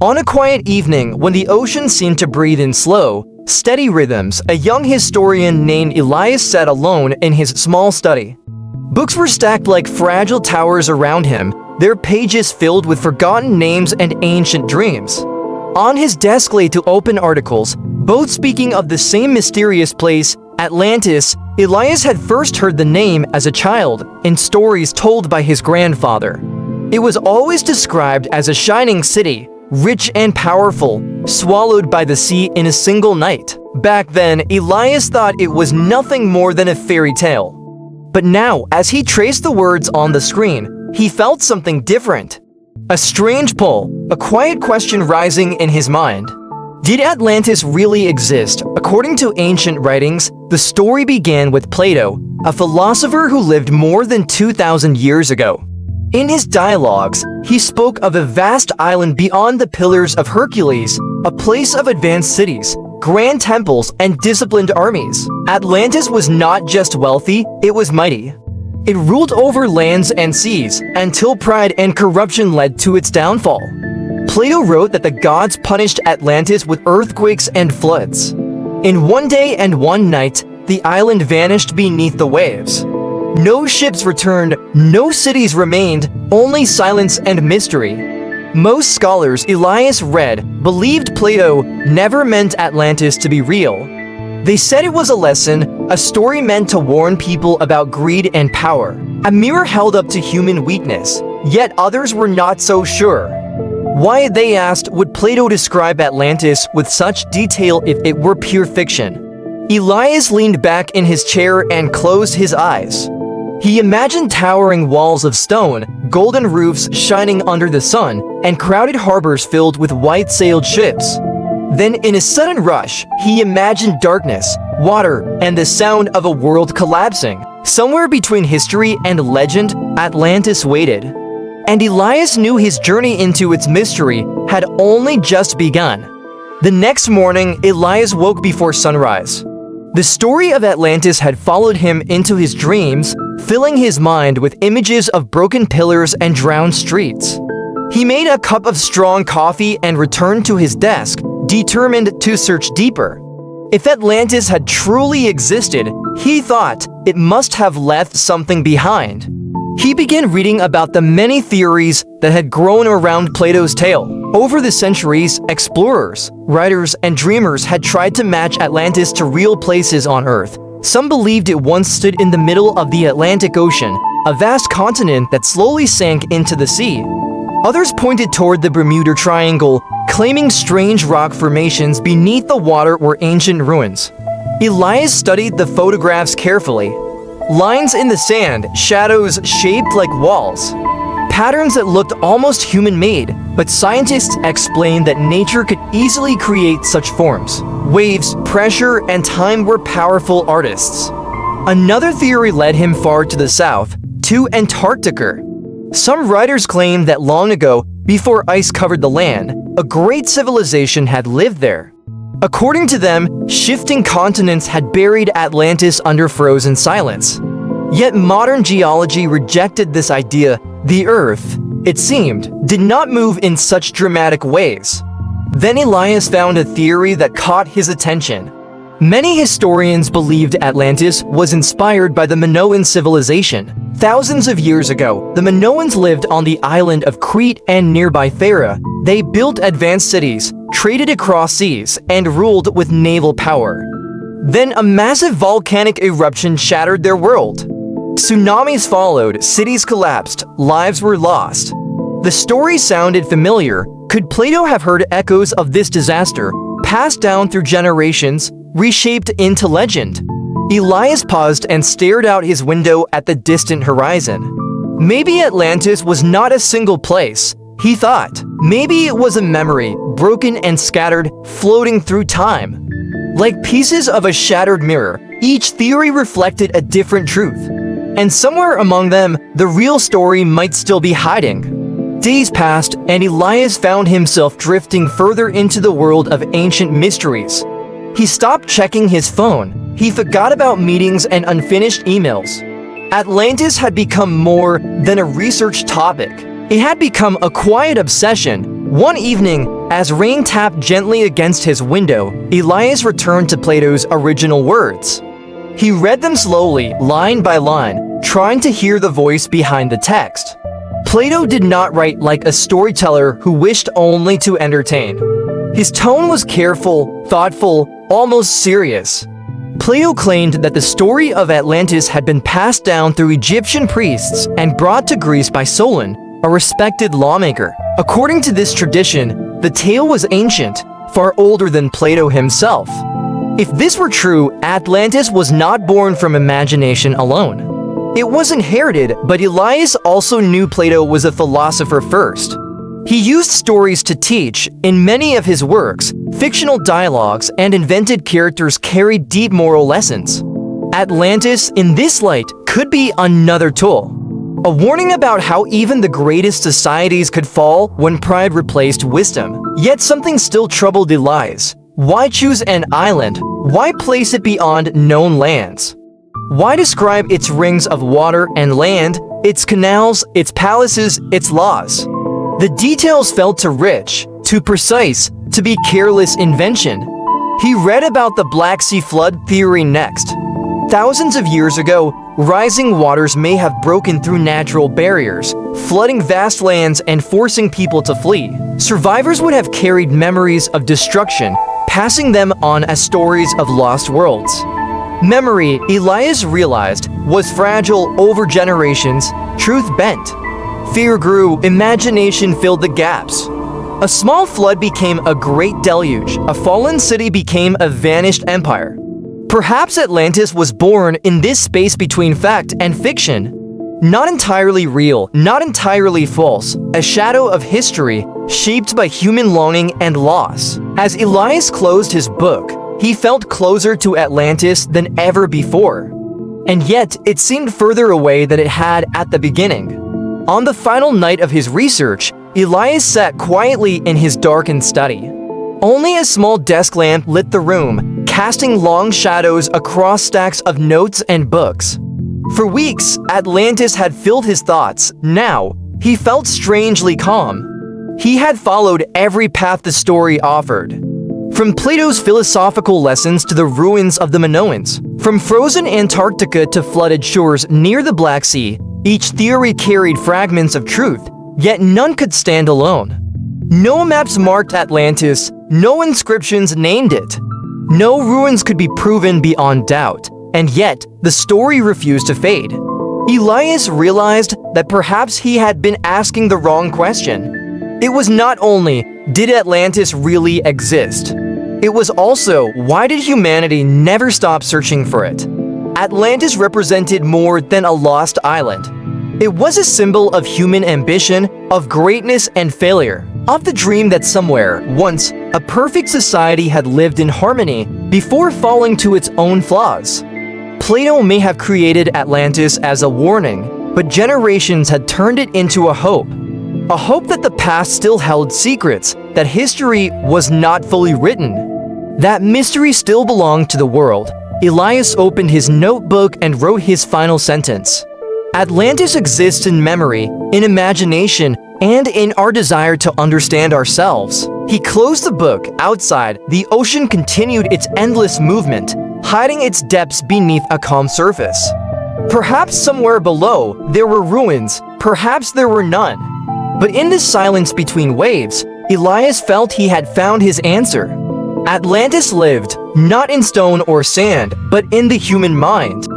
On a quiet evening, when the ocean seemed to breathe in slow, steady rhythms, a young historian named Elias sat alone in his small study. Books were stacked like fragile towers around him, their pages filled with forgotten names and ancient dreams. On his desk lay two open articles, both speaking of the same mysterious place, Atlantis. Elias had first heard the name as a child in stories told by his grandfather. It was always described as a shining city, rich and powerful, swallowed by the sea in a single night. Back then, Elias thought it was nothing more than a fairy tale. But now, as he traced the words on the screen, he felt something different. A strange pull, a quiet question rising in his mind. Did Atlantis really exist? According to ancient writings, the story began with Plato, a philosopher who lived more than 2,000 years ago. In his dialogues, he spoke of a vast island beyond the Pillars of Hercules, a place of advanced cities, grand temples, and disciplined armies. Atlantis was not just wealthy, it was mighty. It ruled over lands and seas, until pride and corruption led to its downfall. Plato wrote that the gods punished Atlantis with earthquakes and floods. In one day and one night, the island vanished beneath the waves. No ships returned, no cities remained, only silence and mystery. Most scholars Elias read believed Plato never meant Atlantis to be real. They said it was a lesson, a story meant to warn people about greed and power, a mirror held up to human weakness. Yet others were not so sure. Why, they asked, would Plato describe Atlantis with such detail if it were pure fiction? Elias leaned back in his chair and closed his eyes. He imagined towering walls of stone, golden roofs shining under the sun, and crowded harbors filled with white-sailed ships. Then, in a sudden rush, he imagined darkness, water, and the sound of a world collapsing. Somewhere between history and legend, Atlantis waited. And Elias knew his journey into its mystery had only just begun. The next morning, Elias woke before sunrise. The story of Atlantis had followed him into his dreams, filling his mind with images of broken pillars and drowned streets. He made a cup of strong coffee and returned to his desk, determined to search deeper. If Atlantis had truly existed, he thought it must have left something behind. He began reading about the many theories that had grown around Plato's tale. Over the centuries, explorers, writers, and dreamers had tried to match Atlantis to real places on Earth. Some believed it once stood in the middle of the Atlantic Ocean, a vast continent that slowly sank into the sea. Others pointed toward the Bermuda Triangle, claiming strange rock formations beneath the water were ancient ruins. Elias studied the photographs carefully. Lines in the sand, shadows shaped like walls. Patterns that looked almost human-made, but scientists explained that nature could easily create such forms. Waves, pressure, and time were powerful artists. Another theory led him far to the south, to Antarctica. Some writers claim that long ago, before ice covered the land, a great civilization had lived there. According to them, shifting continents had buried Atlantis under frozen silence. Yet modern geology rejected this idea. The Earth, it seemed, did not move in such dramatic ways. Then Elias found a theory that caught his attention. Many historians believed Atlantis was inspired by the Minoan civilization. Thousands of years ago, the Minoans lived on the island of Crete and nearby Thera. They built advanced cities, traded across seas, and ruled with naval power. Then a massive volcanic eruption shattered their world. Tsunamis followed, cities collapsed, lives were lost. The story sounded familiar. Could Plato have heard echoes of this disaster, passed down through generations, reshaped into legend? Elias paused and stared out his window at the distant horizon. Maybe Atlantis was not a single place, he thought. Maybe it was a memory, broken and scattered, floating through time. Like pieces of a shattered mirror, each theory reflected a different truth. And somewhere among them, the real story might still be hiding. Days passed, and Elias found himself drifting further into the world of ancient mysteries. He stopped checking his phone. He forgot about meetings and unfinished emails. Atlantis had become more than a research topic. It had become a quiet obsession. One evening, As rain tapped gently against his window, Elias returned to Plato's original words. He read them slowly, line by line, trying to hear the voice behind the text. Plato did not write like a storyteller who wished only to entertain. His tone was careful, thoughtful, almost serious. Plato claimed that the story of Atlantis had been passed down through Egyptian priests and brought to Greece by Solon, a respected lawmaker. According to this tradition, the tale was ancient, far older than Plato himself. If this were true, Atlantis was not born from imagination alone. It was inherited, but Elias also knew Plato was a philosopher first. He used stories to teach. In many of his works, fictional dialogues and invented characters carried deep moral lessons. Atlantis, in this light, could be another tool. A warning about how even the greatest societies could fall when pride replaced wisdom. Yet something still troubled Elias. Why choose an island? Why place it beyond known lands? Why describe its rings of water and land, its canals, its palaces, its laws? The details felt too rich, too precise, to be careless invention. He read about the Black Sea flood theory next. Thousands of years ago, rising waters may have broken through natural barriers, flooding vast lands and forcing people to flee. Survivors would have carried memories of destruction, passing them on as stories of lost worlds. Memory, Elias realized, was fragile over generations, truth bent. Fear grew, imagination filled the gaps. A small flood became a great deluge, a fallen city became a vanished empire. Perhaps Atlantis was born in this space between fact and fiction. Not entirely real, not entirely false, a shadow of history shaped by human longing and loss. As Elias closed his book, he felt closer to Atlantis than ever before. And yet, it seemed further away than it had at the beginning. On the final night of his research, Elias sat quietly in his darkened study. Only a small desk lamp lit the room, casting long shadows across stacks of notes and books. For weeks, Atlantis had filled his thoughts. Now, he felt strangely calm. He had followed every path the story offered. From Plato's philosophical lessons to the ruins of the Minoans, from frozen Antarctica to flooded shores near the Black Sea, each theory carried fragments of truth, yet none could stand alone. No maps marked Atlantis, no inscriptions named it. No ruins could be proven beyond doubt, and yet the story refused to fade. Elias realized that perhaps he had been asking the wrong question. It was not only, did Atlantis really exist? It was also, why did humanity never stop searching for it? Atlantis represented more than a lost island. It was a symbol of human ambition, of greatness and failure, of the dream that somewhere, once, a perfect society had lived in harmony before falling to its own flaws. Plato may have created Atlantis as a warning, but generations had turned it into a hope. A hope that the past still held secrets, that history was not fully written. That mystery still belonged to the world. Elias opened his notebook and wrote his final sentence. Atlantis exists in memory, in imagination, and in our desire to understand ourselves. He closed the book. Outside, the ocean continued its endless movement, hiding its depths beneath a calm surface. Perhaps somewhere below, there were ruins, perhaps there were none. But in the silence between waves, Elias felt he had found his answer. Atlantis lived, not in stone or sand, but in the human mind.